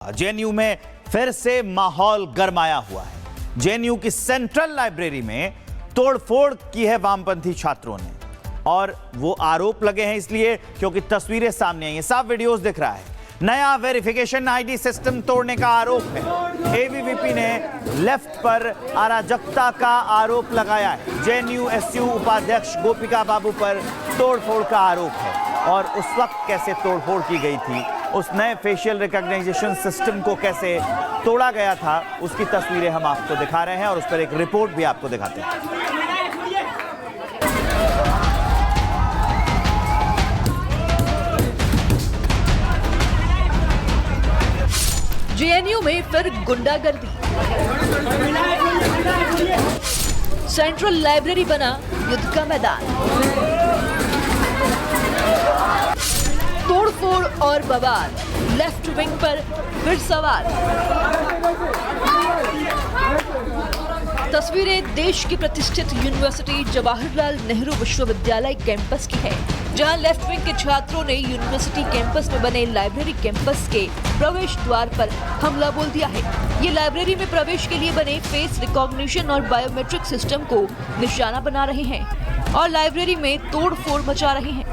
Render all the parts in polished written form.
JNU में फिर से माहौल गरमाया हुआ है। जेएनयू की सेंट्रल लाइब्रेरी में तोड़फोड़ की है वामपंथी छात्रों ने, और वो आरोप लगे हैं इसलिए क्योंकि तस्वीरें सामने आई हैं, साफ वीडियोस दिख रहा है। नया वेरिफिकेशन आईडी सिस्टम तोड़ने का आरोप है। एबीवीपी ने लेफ्ट पर अराजकता का आरोप लगाया है। जेएनयू एसयू उपाध्यक्ष गोपिका बाबू पर तोड़फोड़ का आरोप है, और उस वक्त कैसे तोड़फोड़ की गई थी, उस नए फेशियल रिकॉग्निशन सिस्टम को कैसे तोड़ा गया था, उसकी तस्वीरें हम आपको दिखा रहे हैं और उस पर एक रिपोर्ट भी आपको दिखाते हैं। जेएनयू में फिर गुंडागर्दी। सेंट्रल लाइब्रेरी बना युद्ध का मैदान। तोड़फोड़ और बवाल, लेफ्ट विंग पर फिर सवाल। तस्वीरें देश की प्रतिष्ठित यूनिवर्सिटी जवाहरलाल नेहरू विश्वविद्यालय कैंपस की है, जहां लेफ्ट विंग के छात्रों ने यूनिवर्सिटी कैंपस में बने लाइब्रेरी कैंपस के प्रवेश द्वार पर हमला बोल दिया है। ये लाइब्रेरी में प्रवेश के लिए बने फेस रिकॉग्निशन और बायोमेट्रिक सिस्टम को निशाना बना रहे हैं और लाइब्रेरी में तोड़फोड़ मचा रहे हैं।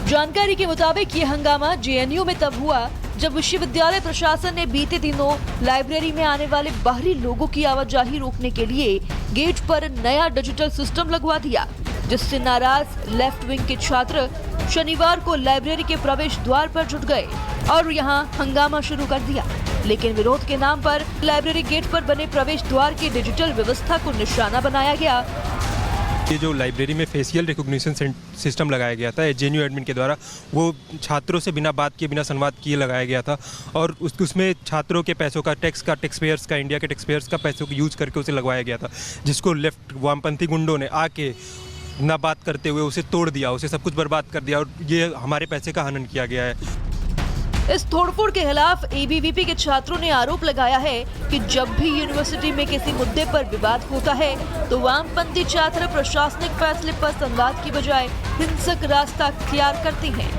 जानकारी के मुताबिक ये हंगामा जेएनयू में तब हुआ जब विश्वविद्यालय प्रशासन ने बीते दिनों लाइब्रेरी में आने वाले बाहरी लोगों की आवाजाही रोकने के लिए गेट पर नया डिजिटल सिस्टम लगवा दिया, जिससे नाराज लेफ्ट विंग के छात्र शनिवार को लाइब्रेरी के प्रवेश द्वार पर जुट गए और यहां हंगामा शुरू कर दिया। लेकिन विरोध के नाम पर लाइब्रेरी गेट पर बने प्रवेश द्वार की डिजिटल व्यवस्था को निशाना बनाया गया। ये जो लाइब्रेरी में फेशियल रिकॉग्निशन सिस्टम लगाया गया था जेएनयू एडमिन के द्वारा, वो छात्रों से बिना बात किए, बिना संवाद किए लगाया गया था, और उसमें छात्रों के पैसों का, टैक्स पेयर्स का, इंडिया के टैक्स पेयर्स का पैसों को यूज करके उसे लगवाया गया था, जिसको लेफ्ट वामपंथी गुंडों ने आके ना बात करते हुए उसे तोड़ दिया, उसे सब कुछ बर्बाद कर दिया, और ये हमारे पैसे का हनन किया गया है। इस तोड़फोड़ के खिलाफ एबीवीपी के छात्रों ने आरोप लगाया है कि जब भी यूनिवर्सिटी में किसी मुद्दे पर विवाद होता है तो वामपंथी छात्र प्रशासनिक फैसले पर संवाद की बजाय हिंसक रास्ता अख्तियार करते हैं,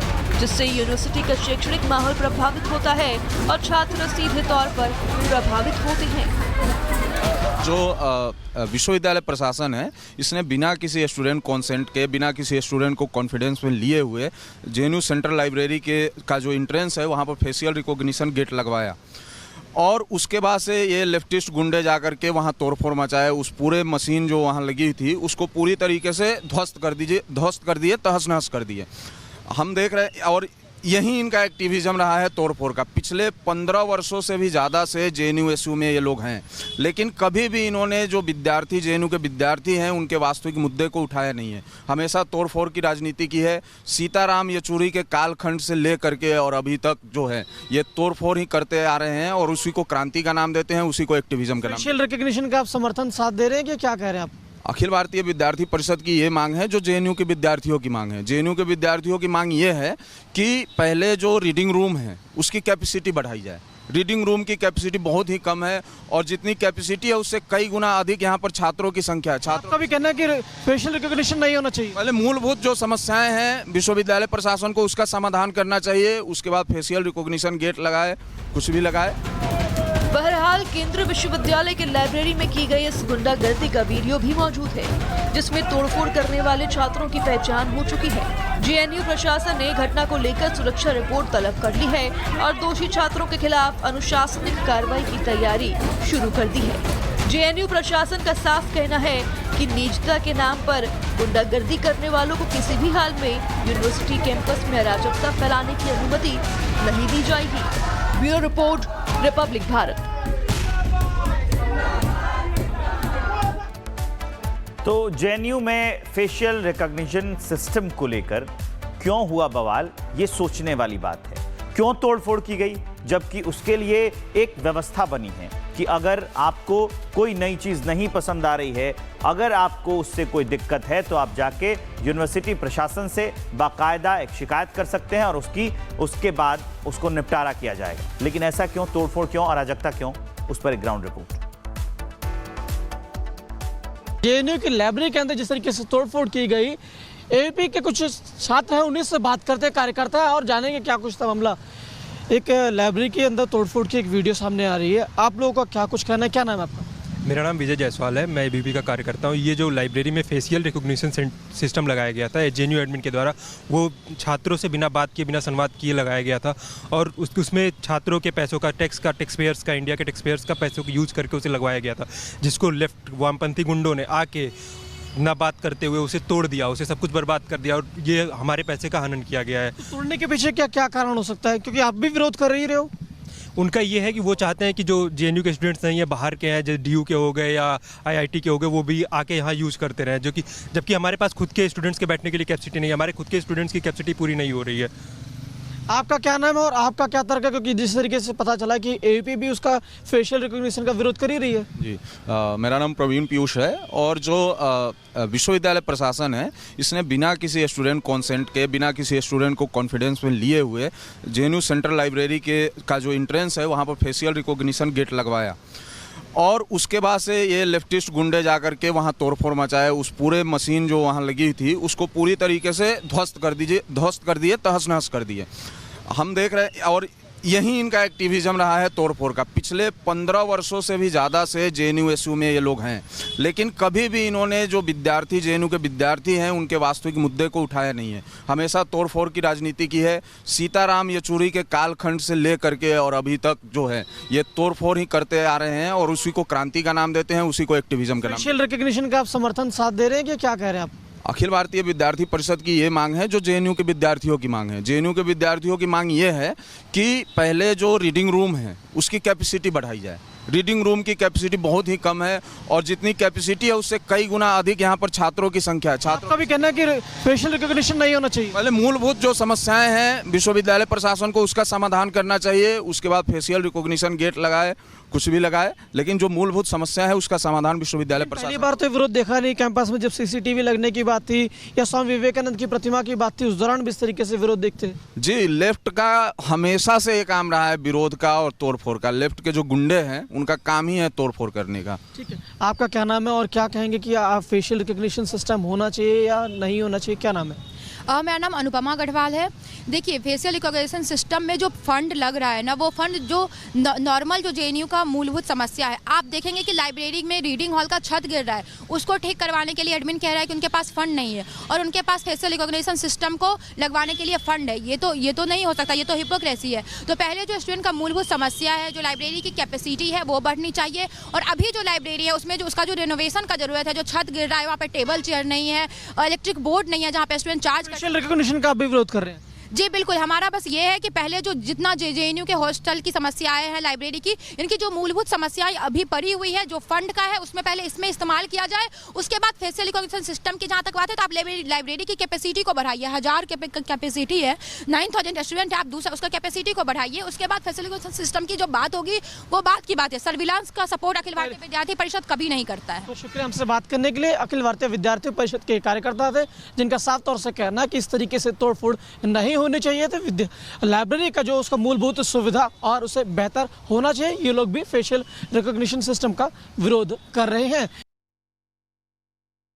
जिससे यूनिवर्सिटी का शैक्षणिक माहौल प्रभावित होता है और छात्र सीधे तौर पर प्रभावित होते हैं। जो विश्वविद्यालय प्रशासन है, इसने बिना किसी स्टूडेंट कॉन्सेंट के, बिना किसी स्टूडेंट को कॉन्फिडेंस में लिए हुए जेएनयू सेंट्रल लाइब्रेरी का जो एंट्रेंस है वहाँ पर फेशियल रिकॉग्निशन गेट लगवाया, और उसके बाद से ये लेफ्टिस्ट गुंडे जाकर के वहाँ तोड़फोड़ मचाए। उस पूरे मशीन जो वहाँ लगी थी उसको पूरी तरीके से ध्वस्त कर दिए, तहस नहस कर दिए। हम देख रहे हैं, और यही इनका एक्टिविज्म रहा है तोड़फोड़ का। पिछले 15 वर्षों से भी ज़्यादा से जेएनयू एसयू में ये लोग हैं, लेकिन कभी भी इन्होंने जो विद्यार्थी, जेएनयू के विद्यार्थी हैं, उनके वास्तविक मुद्दे को उठाया नहीं है। हमेशा तोड़फोड़ की राजनीति की है। सीताराम येचुरी के कालखंड से ले करके और अभी तक जो है ये तोड़फोड़ ही करते आ रहे हैं, और उसी को क्रांति का नाम देते हैं, उसी को एक्टिविज्म का नाम। फेशियल रिकॉग्निशन का आप समर्थन साथ दे रहे हैं कि क्या कह रहे हैं आप? अखिल भारतीय विद्यार्थी परिषद की ये मांग है, जो जेएनयू के विद्यार्थियों की मांग है। जेएनयू के विद्यार्थियों की मांग ये है कि पहले जो रीडिंग रूम है उसकी कैपेसिटी बढ़ाई जाए। रीडिंग रूम की कैपेसिटी बहुत ही कम है, और जितनी कैपेसिटी है उससे कई गुना अधिक यहाँ पर छात्रों की संख्या है। छात्रों का भी कहना है कि फेशियल रिकॉग्निशन नहीं होना चाहिए। पहले मूलभूत जो समस्याएं हैं विश्वविद्यालय प्रशासन को उसका समाधान करना चाहिए, उसके बाद फेशियल रिकॉग्निशन गेट लगाए, कुछ भी लगाए। बहरहाल केंद्रीय विश्वविद्यालय के लाइब्रेरी में की गई इस गुंडागर्दी का वीडियो भी मौजूद है, जिसमें तोड़फोड़ करने वाले छात्रों की पहचान हो चुकी है। जेएनयू प्रशासन ने घटना को लेकर सुरक्षा रिपोर्ट तलब कर ली है और दोषी छात्रों के खिलाफ अनुशासनिक कार्रवाई की तैयारी शुरू कर दी है। जेएनयू प्रशासन का साफ कहना है कि निजता के नाम पर गुंडागर्दी करने वालों को किसी भी हाल में यूनिवर्सिटी कैंपस में अराजकता फैलाने की अनुमति नहीं दी जाएगी। Bureau report, Republic Bharat. तो जेएनयू में फेशियल रिकॉग्निशन सिस्टम को लेकर क्यों हुआ बवाल, ये सोचने वाली बात है। क्यों तोड़फोड़ की गई, जबकि उसके लिए एक व्यवस्था बनी है कि अगर आपको कोई नई चीज़ नहीं पसंद आ रही है, अगर आपको उससे कोई दिक्कत है, तो आप जाके यूनिवर्सिटी प्रशासन से बाकायदा एक शिकायत कर सकते हैं और उसके बाद उसको निपटारा किया जाएगा। लेकिन ऐसा क्यों, तोड़फोड़ क्यों, अराजकता क्यों, उस पर एक ग्राउंड रिपोर्ट। जेएनयू की लाइब्रेरी के अंदर जिस तरीके से तोड़फोड़ की गई, एबीपी के कुछ छात्र हैं, उन्हीं से बात करते कार्यकर्ता है और जानेंगे क्या कुछ था मामला। एक लाइब्रेरी के अंदर तोड़फोड़ की एक वीडियो सामने आ रही है, आप लोगों का क्या कुछ कहना है, क्या नाम है आपका? मेरा नाम विजय जायसवाल है, मैं एबीपी का कार्यकर्ता हूँ। ये जो लाइब्रेरी में फेशियल रिकॉग्निशन सिस्टम लगाया गया था जेएनयू एडमिन के द्वारा, वो छात्रों से बिना बात किए बिना संवाद किए लगाया गया था और उसमें छात्रों के पैसों का टैक्स पेयर्स का, इंडिया के टैक्स पेयर्स का पैसों को यूज करके उसे लगवाया गया था, जिसको लेफ्ट वामपंथी गुंडों ने आके ना बात करते हुए उसे तोड़ दिया, उसे सब कुछ बर्बाद कर दिया और ये हमारे पैसे का हनन किया गया है। तोड़ने के पीछे क्या क्या कारण हो सकता है, क्योंकि आप भी विरोध कर ही रहे हो? उनका ये है कि वो चाहते हैं कि जो जेएनयू के स्टूडेंट्स नहीं है, बाहर के हैं, जैसे डीयू के हो गए या आईआईटी के हो गए, वो भी आके यहाँ यूज़ करते रहे, जो कि जबकि हमारे पास खुद के स्टूडेंट्स के बैठने के लिए कैपेसिटी नहीं है, हमारे खुद के स्टूडेंट्स की कैपेसिटी पूरी नहीं हो रही है। आपका क्या नाम है और आपका क्या तर्क है, क्योंकि जिस तरीके से पता चला कि एबीपी भी उसका फेशियल रिकॉग्निशन का विरोध कर ही रही है? जी, मेरा नाम प्रवीण पीयूष है और जो विश्वविद्यालय प्रशासन है, इसने बिना किसी स्टूडेंट कॉन्सेंट के, बिना किसी स्टूडेंट को कॉन्फिडेंस में लिए हुए जेएनयू सेंट्रल लाइब्रेरी का जो एंट्रेंस है वहाँ पर फेशियल रिकॉग्निशन गेट लगवाया और उसके बाद से ये लेफ्टिस्ट गुंडे जाकर के वहाँ तोड़फोड़ मचाए। उस पूरे मशीन जो वहाँ लगी थी उसको पूरी तरीके से ध्वस्त कर दिए, तहस नहस कर दिए। हम देख रहे हैं और यही इनका एक्टिविज्म रहा है तोड़फोड़ का। पिछले 15 वर्षों से भी ज़्यादा से जेएनयू में ये लोग हैं, लेकिन कभी भी इन्होंने जो विद्यार्थी जेएनयू के विद्यार्थी हैं उनके वास्तविक मुद्दे को उठाया नहीं है। हमेशा तोड़फोड़ की राजनीति की है। सीताराम येचुरी के कालखंड से ले करके और अभी तक जो है ये तोड़फोड़ ही करते आ रहे हैं और उसी को क्रांति का नाम देते हैं, उसी को एक्टिविज्म का नाम। फेशियल रिकॉग्निशन का आप समर्थन साथ दे रहे हैं कि क्या कह रहे हैं आप? अखिल भारतीय विद्यार्थी परिषद की ये मांग है, जो जेएनयू के विद्यार्थियों की मांग है। जेएनयू के विद्यार्थियों की मांग ये है कि पहले जो रीडिंग रूम है उसकी कैपेसिटी बढ़ाई जाए। रीडिंग रूम की कैपेसिटी बहुत ही कम है और जितनी कैपेसिटी है उससे कई गुना अधिक यहाँ पर छात्रों की संख्या है। आपका भी कहना है कि फेशियल रिकॉग्निशन नहीं होना चाहिए? पहले मूलभूत जो समस्याएं हैं विश्वविद्यालय प्रशासन को उसका समाधान करना चाहिए, उसके बाद फेशियल रिकॉग्निशन गेट लगाए, कुछ भी लगाए, लेकिन जो मूलभूत समस्या है उसका समाधान विश्वविद्यालय प्रशासन। पहली बार तो विरोध देखा नहीं कैंपस में, जब सीसीटीवी लगने की बात थी या स्वामी विवेकानंद की प्रतिमा की बात थी, उस दौरान भी इस तरीके से विरोध देखते? जी, लेफ्ट का हमेशा से ये काम रहा है विरोध का और तोड़फोड़ का। लेफ्ट के जो गुंडे हैं उनका काम ही है तोड़फोड़ करने का। ठीक है, आपका क्या नाम है और क्या कहेंगे कि फेशियल रिकॉग्निशन सिस्टम होना चाहिए या नहीं होना चाहिए, क्या नाम है? मेरा नाम अनुपमा गढ़वाल है। देखिए, फेशियल रिकॉग्निशन सिस्टम में जो फंड लग रहा है ना, वो फंड जो नॉर्मल जो जेएनयू का मूलभूत समस्या है, आप देखेंगे कि लाइब्रेरी में रीडिंग हॉल का छत गिर रहा है, उसको ठीक करवाने के लिए एडमिन कह रहा है कि उनके पास फंड नहीं है और उनके पास फेशियल रिकॉग्निशन सिस्टम को लगवाने के लिए फंड है। ये तो नहीं हो सकता, ये तो हिपोक्रेसी है। तो पहले जो स्टूडेंट का मूलभूत समस्या है, जो लाइब्रेरी की कैपेसिटी है वो बढ़नी चाहिए और अभी जो लाइब्रेरी है उसमें जो उसका जो रिनोवेशन का जरूरत है, जो छत गिर रहा है, वहाँ पे टेबल चेयर नहीं है, इलेक्ट्रिक बोर्ड नहीं है जहाँ पे स्टूडेंट चार्ज। फेशियल रिकॉग्निशन का आप भी विरोध कर रहे हैं? जी बिल्कुल, हमारा बस ये है कि पहले जो जितना जेएनयू के हॉस्टल की समस्याएं हैं, लाइब्रेरी की, इनकी जो मूलभूत समस्याएं अभी पड़ी हुई है, जो फंड का है उसमें पहले इसमें इस्तेमाल किया जाए। उसके बाद फेशियल रिकॉग्निशन सिस्टम की जहाँ तक बात है तो आप लाइब्रेरी की कैपेसिटी को बढ़ाइए। 1000 कैपेसिटी है, 9000 स्टूडेंट है, आप दूसरा उसका कैपेसिटी को बढ़ाइए। उसके बाद फेशियल रिकॉग्निशन सिस्टम की जो बात होगी वो बात की बात है। सर्विलांस का सपोर्ट अखिल भारतीय विद्यार्थी परिषद कभी नहीं करता है। तो शुक्रिया हमसे बात करने के लिए। अखिल भारतीय विद्यार्थी परिषद के कार्यकर्ता थे जिनका साफ तौर से कहना है कि इस तरीके से तोड़फोड़ नहीं होनी चाहिए थे। लाइब्रेरी का जो उसका मूलभूत सुविधा और उसे बेहतर होना चाहिए। ये लोग भी फेशियल रिकॉग्निशन सिस्टम का विरोध कर रहे हैं।